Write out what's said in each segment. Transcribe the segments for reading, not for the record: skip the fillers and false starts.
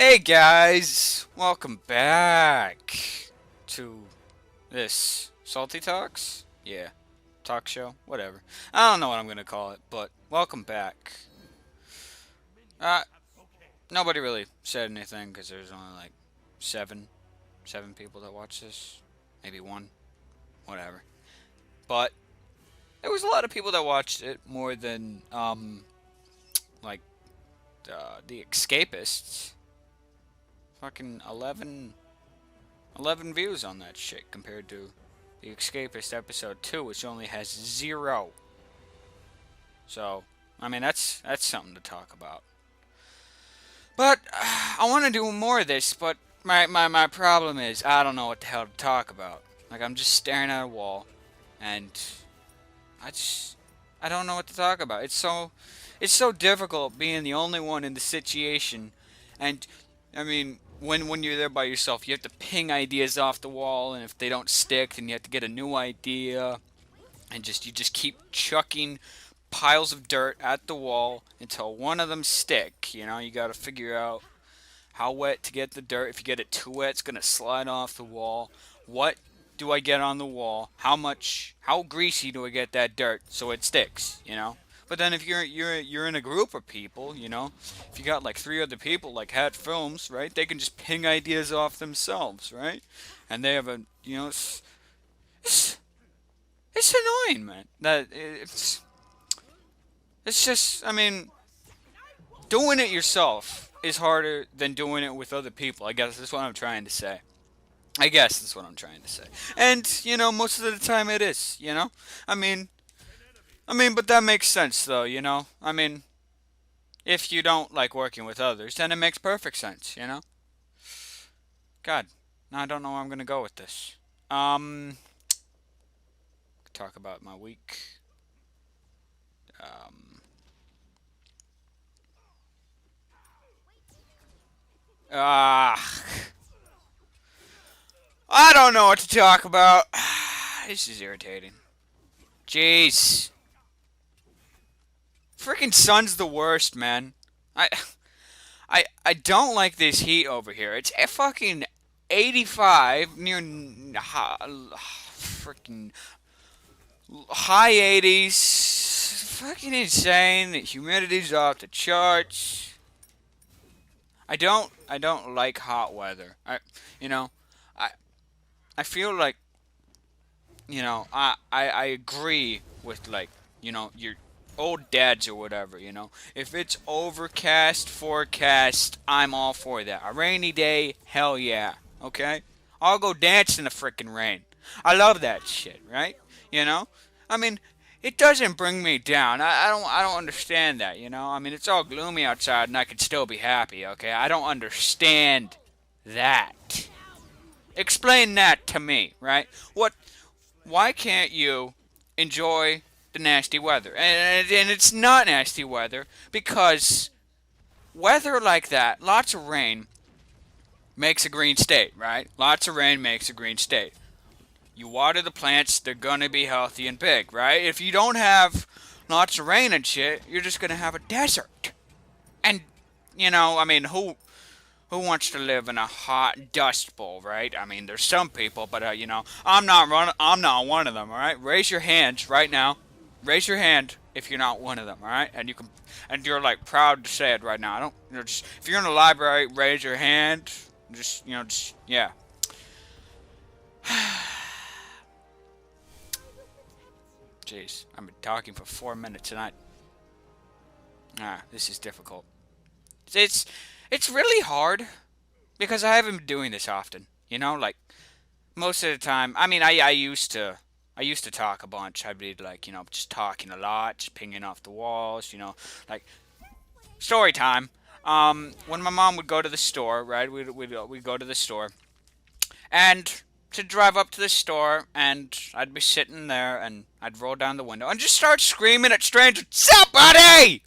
Hey guys, welcome back to this Salty Talks? Yeah, talk show, whatever. I don't know what I'm gonna call it, but welcome back. Uh, Nobody really said anything because there's only like seven, seven people that watch this, maybe one, whatever. But there was a lot of people that watched it more than like the Escapists. Fucking 11 views on that shit compared to The Escapist episode 2, which only has 0. So, I mean, that's something to talk about. But I want to do more of this, but my problem is I don't know what the hell to talk about. Like, I'm just staring at a wall, and I just I don't know what to talk about. It's so difficult being the only one in the situation, and I mean when you're there by yourself, you have to ping ideas off the wall, and if they don't stick, then you have to get a new idea, and you just keep chucking piles of dirt at the wall until one of them stick. You know, you got to figure out how wet to get the dirt. If you get it too wet, it's gonna slide off the wall. What do I get on the wall? How greasy do I get that dirt so it sticks? You know. But then if you're in a group of people, you know, if you got like three other people like Hat Films, right? They can just ping ideas off themselves, right? And they have a, you know, it's, it's annoying, man. It's just, I mean, doing it yourself is harder than doing it with other people. I guess that's what I'm trying to say. I guess that's what I'm trying to say. And, you know, most of the time it is, you know? I mean, but that makes sense though, you know? I mean, if you don't like working with others, then it makes perfect sense, you know? God, now I don't know where I'm going to go with this. Um, talk about my week. Um, ah, I don't know what to talk about. This is irritating. Jeez. Freaking sun's the worst, man. I I don't like this heat over here. It's a fucking 85 near freaking high 80s. Fucking insane. The humidity's off the charts. I don't like hot weather. You know, I I feel like, I agree with, like, your old dads or whatever, if it's overcast forecast, I'm all for that. A rainy day, hell yeah. Okay, I'll go dance in the freaking rain. I love that shit, right? you know I mean, it doesn't bring me down. I don't understand that. I mean, it's all gloomy outside and I can still be happy. Okay, I don't understand that. Explain that to me, right? Why can't you enjoy the nasty weather? And it's not nasty weather because weather like that, lots of rain, makes a green state, right? Lots of rain makes a green state. You water the plants, they're gonna be healthy and big, right? If you don't have lots of rain and shit, you're just gonna have a desert. And, I mean, who wants to live in a hot dust bowl, right? I mean, there's some people, but I'm not one of them, all right? Raise your hands right now. Raise your hand if you're not one of them, all right? And you're like proud to say it right now. I don't, just if you're in the library, raise your hand. Just yeah. Jeez, I've been talking for 4 minutes and this is difficult. It's it's really hard because I haven't been doing this often. Like most of the time. I mean, I used to talk a bunch. I'd be like, just talking a lot, just pinging off the walls. Like story time. When my mom would go to the store, right? We'd go to the store, and to drive up to the store, and I'd be sitting there, and I'd roll down the window and just start screaming at strangers, "Somebody!"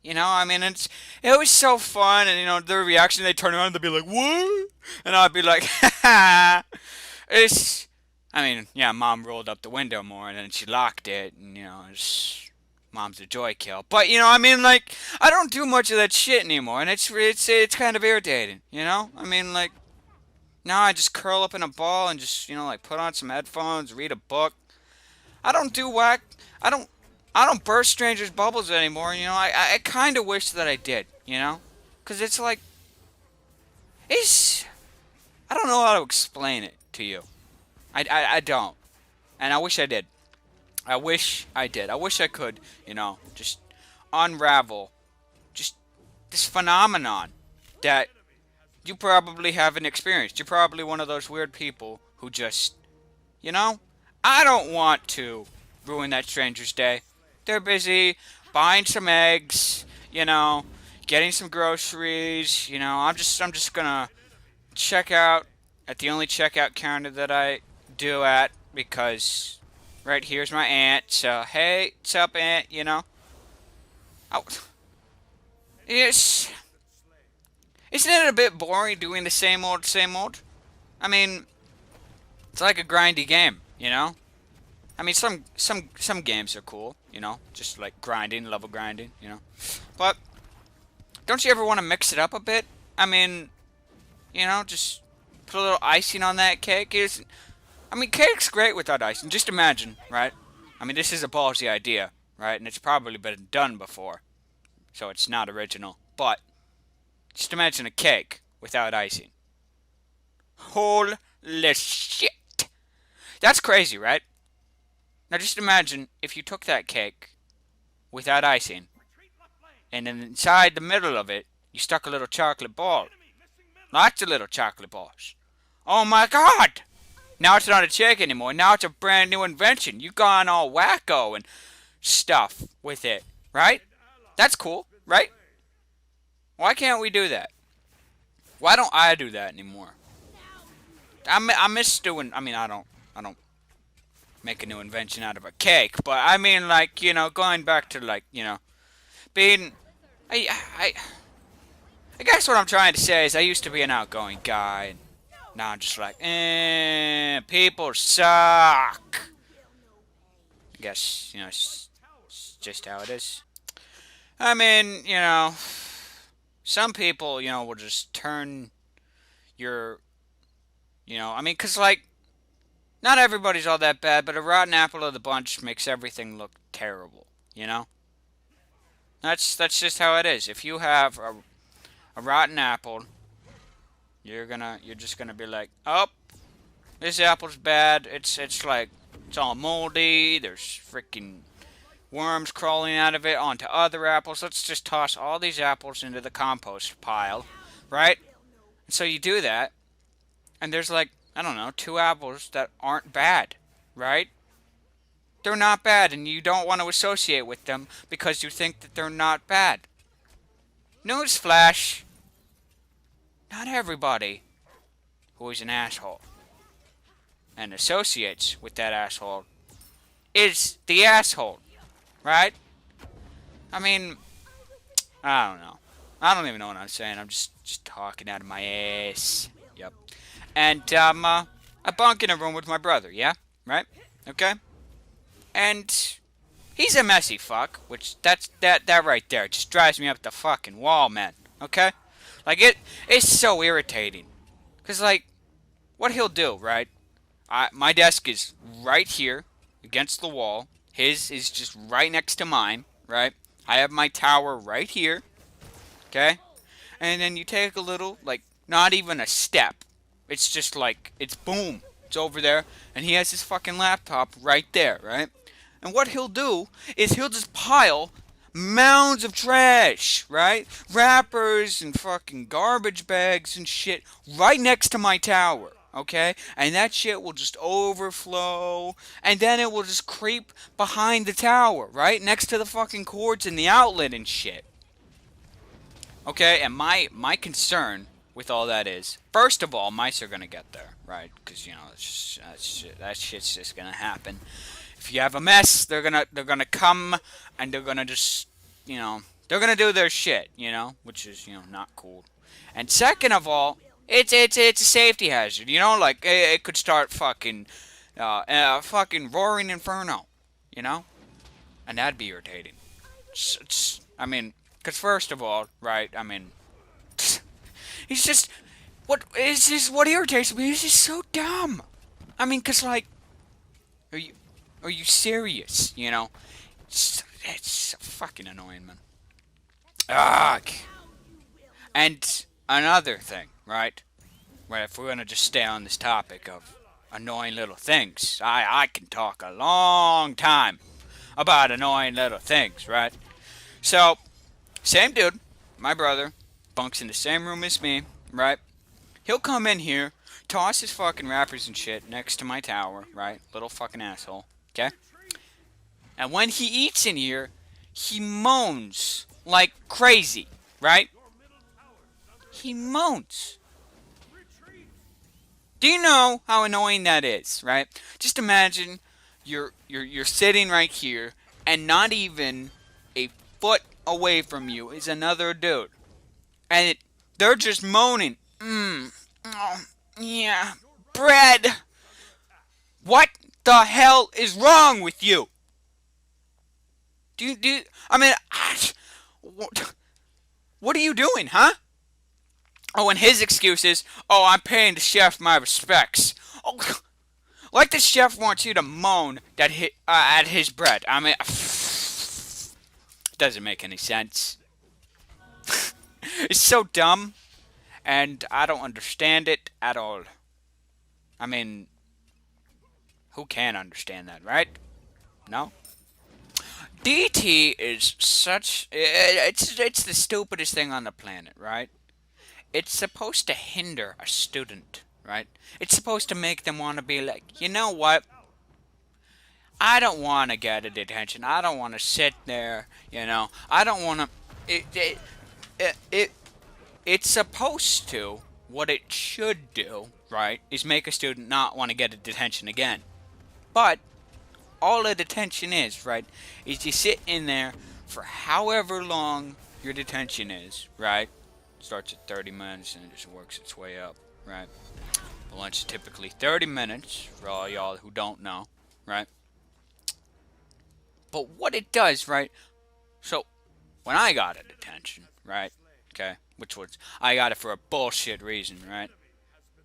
I mean, it was so fun, and their reaction, they turn around and they'd be like, "What?" And I'd be like, "Ha." It's, I mean, yeah, mom rolled up the window more, and then she locked it, and just Mom's a joy kill. But you know, I mean, like, I don't do much of that shit anymore, and it's kind of irritating. You know, I mean, like, now I just curl up in a ball and just like put on some headphones, read a book. I don't do whack. I don't. I don't burst strangers' bubbles anymore. You know, I kind of wish that I did. You know, because it's like it's. I don't know how to explain it to you. I don't, and I wish I did. I wish I did. I wish I could, just unravel just this phenomenon that you probably haven't experienced. You're probably one of those weird people who just, I don't want to ruin that stranger's day. They're busy buying some eggs, getting some groceries, I'm just gonna check out at the only checkout counter that I do at because right here's my aunt. So hey, what's up, aunt? Oh, yes. Isn't it a bit boring doing the same old, same old? I mean, it's like a grindy game, I mean, some games are cool, just like grinding, level grinding, But don't you ever want to mix it up a bit? I mean, just put a little icing on that cake. I mean, cake's great without icing. Just imagine, right? I mean, this is a ballsy idea, right? And it's probably been done before, so it's not original. But just imagine a cake without icing. Holy shit! That's crazy, right? Now just imagine if you took that cake without icing, and then inside the middle of it, you stuck a little chocolate ball. Lots of little chocolate balls. Oh my god! Now it's not a cake anymore. Now it's a brand new invention. You gone all wacko and stuff with it, right? That's cool, right? Why can't we do that? Why don't I do that anymore? I miss doing. I mean, I don't make a new invention out of a cake, but I mean, like, going back to like, being. I guess what I'm trying to say is I used to be an outgoing guy. And now I'm just like, people suck. I guess, it's just how it is. I mean, some people, will just turn your, I mean, because, like, not everybody's all that bad, but a rotten apple of the bunch makes everything look terrible, That's just how it is. If you have a rotten apple, you're just gonna be like, oh, this apple's bad. It's like, it's all moldy. There's freaking worms crawling out of it onto other apples. Let's just toss all these apples into the compost pile, right? And so you do that, and there's like, I don't know, 2 apples that aren't bad, right? They're not bad, and you don't want to associate with them because you think that they're not bad. Newsflash. Not everybody who is an asshole and associates with that asshole is the asshole, right? I mean, I don't know. I don't even know what I'm saying. I'm just talking out of my ass. Yep. And I bunk in a room with my brother, yeah? Right? Okay? And he's a messy fuck, which that right there just drives me up the fucking wall, man. Okay? Like, it's so irritating. Because, like, what he'll do, right? My desk is right here against the wall. His is just right next to mine, right? I have my tower right here. Okay? And then you take a little, like, not even a step. It's just like, it's boom. It's over there. And he has his fucking laptop right there, right? And what he'll do is he'll just pile mounds of trash, right? Wrappers and fucking garbage bags and shit right next to my tower, okay? And that shit will just overflow, and then it will just creep behind the tower, right? Next to the fucking cords and the outlet and shit. Okay, and my concern with all that is, first of all, mice are gonna get there, right? Because, that shit's just gonna happen. If you have a mess, they're gonna come and they're gonna just, they're gonna do their shit, which is, not cool. And second of all, it's a safety hazard, like it could start fucking roaring inferno, and that'd be irritating. I mean, because first of all, right, I mean, he's just, what irritates me is he's so dumb. I mean, because, like, are you, are you serious, you know? It's so fucking annoying, man. Ah, and another thing, right? Well, if we're gonna just stay on this topic of annoying little things, I can talk a long time about annoying little things, right? So, same dude, my brother, bunks in the same room as me, right? He'll come in here, toss his fucking wrappers and shit next to my tower, right? Little fucking asshole, okay? And when he eats in here, he moans like crazy, right? He moans. Do you know how annoying that is, right? Just imagine you're sitting right here and not even a foot away from you is another dude. And they're just moaning. Oh, yeah, bread. What the hell is wrong with you? I mean, what are you doing, huh? Oh, and his excuse is, oh, I'm paying the chef my respects. Oh, like the chef wants you to moan at his bread. I mean, it doesn't make any sense. It's so dumb, and I don't understand it at all. I mean, who can understand that, right? No? DT is such... It's the stupidest thing on the planet, right? It's supposed to hinder a student, right? It's supposed to make them want to be like, you know what? I don't want to get a detention. I don't want to sit there, you know. I don't want to... It's supposed to, what it should do, right, is make a student not want to get a detention again. But all a detention is, right, is you sit in there for however long your detention is, right? Starts at 30 minutes and it just works its way up, right? The lunch is typically 30 minutes, for all y'all who don't know, right? But what it does, right, so when I got a detention, right, okay, which was, I got it for a bullshit reason, right?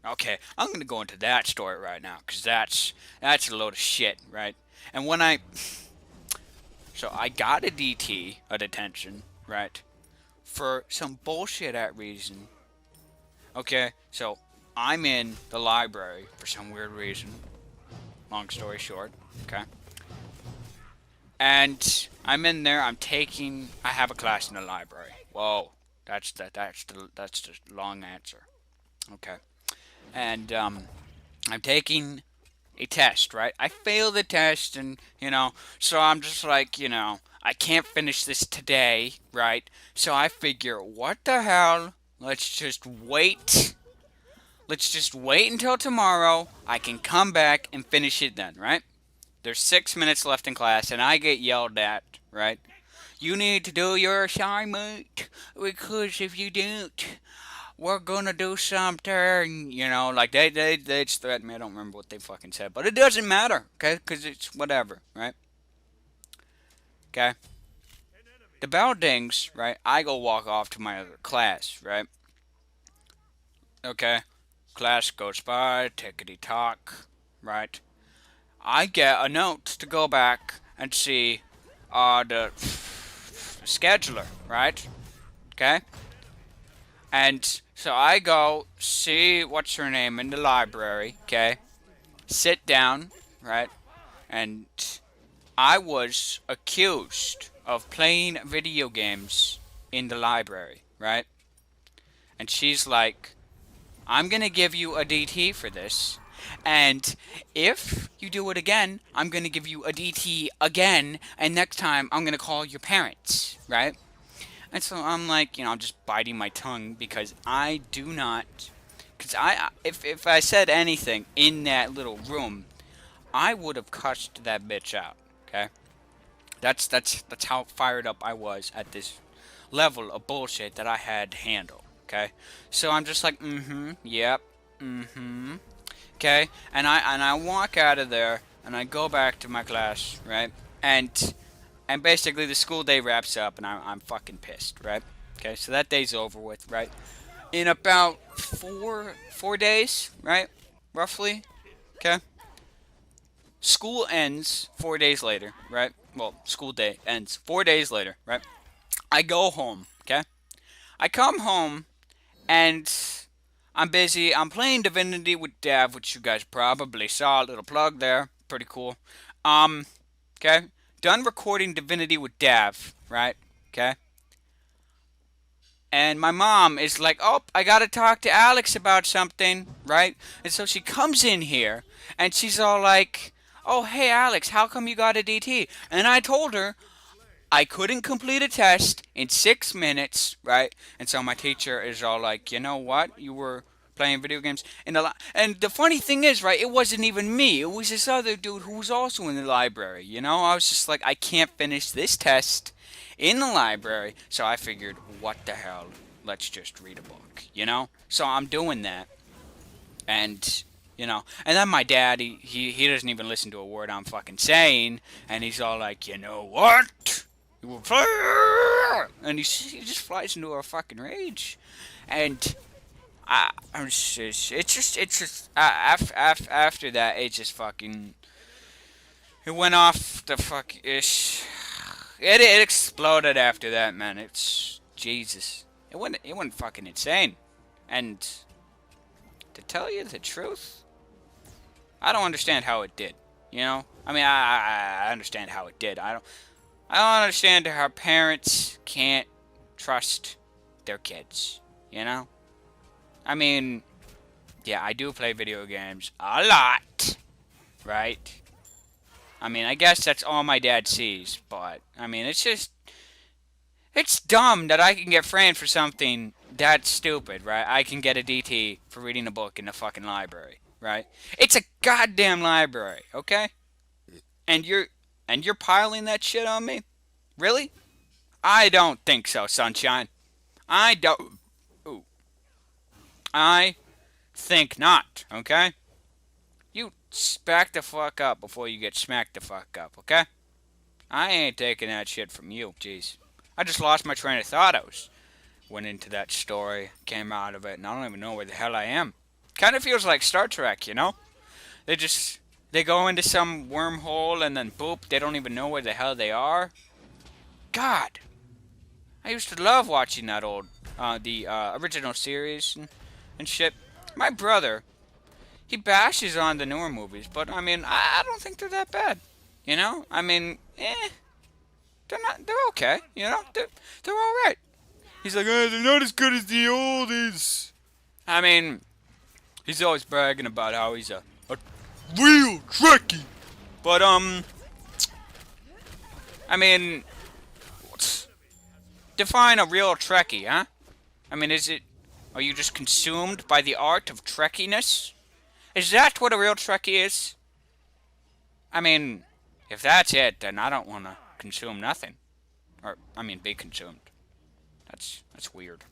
Okay, I'm gonna go into that story right now, because that's a load of shit, right? And when so I got a DT, a detention, right, for some bullshit at reason. Okay, so I'm in the library for some weird reason. Long story short, okay. And I'm in there. I have a class in the library. Whoa, that's the long answer. Okay, and I'm taking a test, right? I failed the test, and so I'm just like, I can't finish this today, right? So I figure, what the hell? Let's just wait. Let's just wait until tomorrow. I can come back and finish it then, right? There's 6 minutes left in class, and I get yelled at, right? You need to do your assignment, because if you don't, we're gonna do something, like they just threatened me. I don't remember what they fucking said, but it doesn't matter, okay? Because it's whatever, right? Okay? The bell dings, right? I go walk off to my other class, right? Okay? Class goes by, tickety talk, right? I get a note to go back and see the scheduler, right? Okay? And so I go see what's her name in the library, okay? Sit down, right? And I was accused of playing video games in the library, right? And she's like, I'm gonna give you a DT for this. And if you do it again, I'm gonna give you a DT again. And next time, I'm gonna call your parents, right? And so I'm like, I'm just biting my tongue because I do not. Because if I said anything in that little room, I would have cussed that bitch out. Okay, that's how fired up I was at this level of bullshit that I had to handle. Okay, so I'm just like, yep, okay, and I walk out of there and I go back to my class, right, and And basically, the school day wraps up, and I'm fucking pissed, right? Okay, so that day's over with, right? In about four days, right? Roughly, okay? School ends 4 days later, right? Well, school day ends 4 days later, right? I go home, okay? I come home, and I'm busy. I'm playing Divinity with Dav, which you guys probably saw. A little plug there. Pretty cool. Um, okay? Done recording Divinity with Dav, right? Okay? And my mom is like, oh, I gotta talk to Alex about something, right? And so she comes in here, and she's all like, oh, hey, Alex, how come you got a DT? And I told her I couldn't complete a test in 6 minutes, right? And so my teacher is all like, you know what? You were playing video games in the and the funny thing is, right? It wasn't even me. It was this other dude who was also in the library. You know, I was just like, I can't finish this test in the library. So I figured, what the hell? Let's just read a book. You know. So I'm doing that, and and then my dad, he doesn't even listen to a word I'm fucking saying, and he's all like, you know what? You will play, and he just flies into a fucking rage, and after that, it just fucking, it went off the fuck ish. It exploded after that, man. It's Jesus. It went fucking insane, and to tell you the truth, I don't understand how it did. You know, I mean, I understand how it did. I don't understand how parents can't trust their kids. You know, I mean, yeah, I do play video games a lot, right? I mean, I guess that's all my dad sees, but I mean, it's dumb that I can get framed for something that stupid, right? I can get a DT for reading a book in the fucking library, right? It's a goddamn library, okay? And you're piling that shit on me? Really? I don't think so, sunshine. I don't. Ooh. I think not, okay? You back the fuck up before you get smacked the fuck up, okay? I ain't taking that shit from you, jeez. I just lost my train of thought. Went into that story, came out of it, and I don't even know where the hell I am. Kind of feels like Star Trek, you know? They go into some wormhole and then boop, they don't even know where the hell they are. God, I used to love watching that the original series and shit. My brother, he bashes on the newer movies, but I mean, I don't think they're that bad. You know? I mean, they're okay. You know? They're alright. He's like, they're not as good as the oldies. I mean, he's always bragging about how he's a real Trekkie. But, I mean, define a real Trekkie, huh? I mean, are you just consumed by the art of Trekkiness? Is that what a real Trekkie is? I mean, if that's it, then I don't want to consume nothing. Or, I mean, be consumed. That's weird.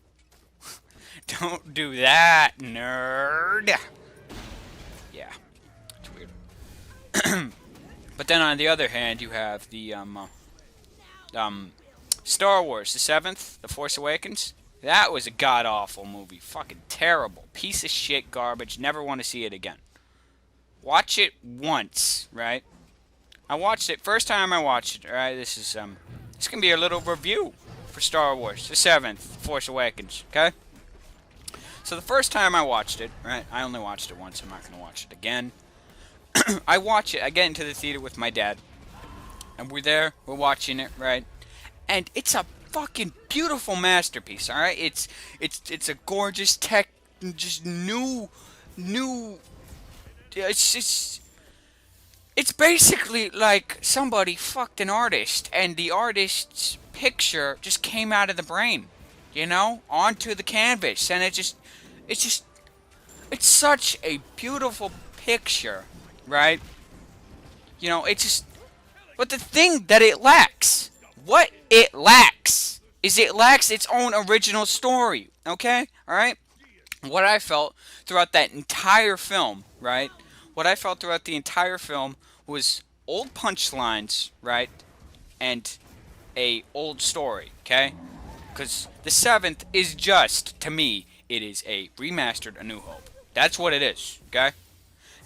Don't do that, nerd. Yeah, it's weird. But then on the other hand, you have the Star Wars, the seventh, The Force Awakens. That was a god awful movie. Fucking terrible. Piece of shit garbage. Never want to see it again. Watch it once, right? I watched it first time I watched it. Right, this gonna be a little review for Star Wars, the seventh, Force Awakens. Okay. So the first time I watched it, right? I only watched it once. I'm not gonna watch it again. I watch it. I get into the theater with my dad, and we're there. We're watching it, right? And it's a fucking beautiful masterpiece. All right. It's a gorgeous tech, just new. It's basically like somebody fucked an artist, and the artist's picture just came out of the brain, you know, onto the canvas, and it's such a beautiful picture, right? You know, but the thing that it lacks, what it lacks, is it lacks its own original story, okay? Alright? What I felt throughout that entire film, right? What I felt throughout the entire film was old punchlines, right? And a old story, okay? Because the seventh is just, to me, it is a remastered A New Hope. That's what it is, okay?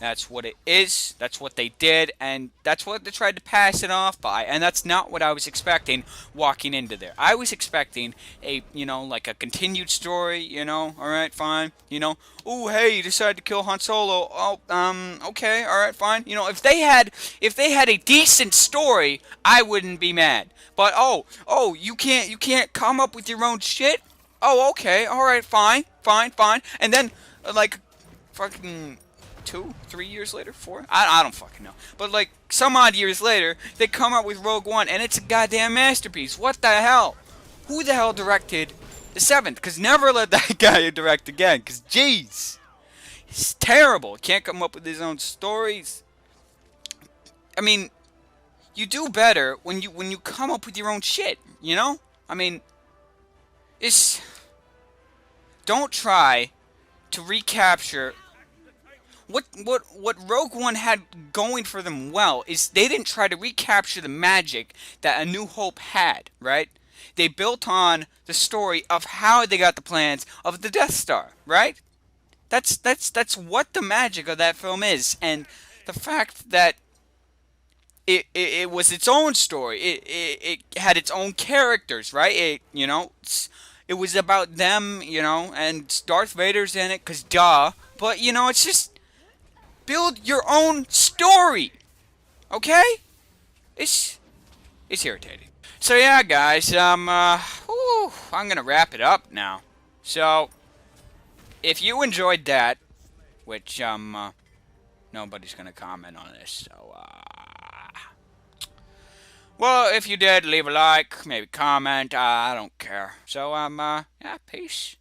That's what it is. That's what they did, and that's what they tried to pass it off by. And that's not what I was expecting walking into there. I was expecting a, like a continued story. All right, fine. Oh, hey, you decided to kill Han Solo. Oh, okay, all right, fine. If they had a decent story, I wouldn't be mad. But you can't come up with your own shit. Oh, okay, all right, fine. And then, like, fucking 2, 3 years later, 4? I don't fucking know. But like some odd years later, they come out with Rogue One, and it's a goddamn masterpiece. What the hell? Who the hell directed the seventh? Because never let that guy direct again. Because jeez, he's terrible. Can't come up with his own stories. I mean, you do better when you come up with your own shit. I mean, it's don't try to recapture what Rogue One had going for them well is they didn't try to recapture the magic that A New Hope had, right? They built on the story of how they got the plans of the Death Star, right? That's what the magic of that film is, and the fact that it was its own story. It had its own characters, right? It was about them, and Darth Vader's in it, cause duh. But it's just build your own story, okay? It's irritating. So yeah, guys, I'm gonna wrap it up now. So if you enjoyed that, which nobody's gonna comment on this, so well, if you did, leave a like, maybe comment. I don't care. So yeah, peace.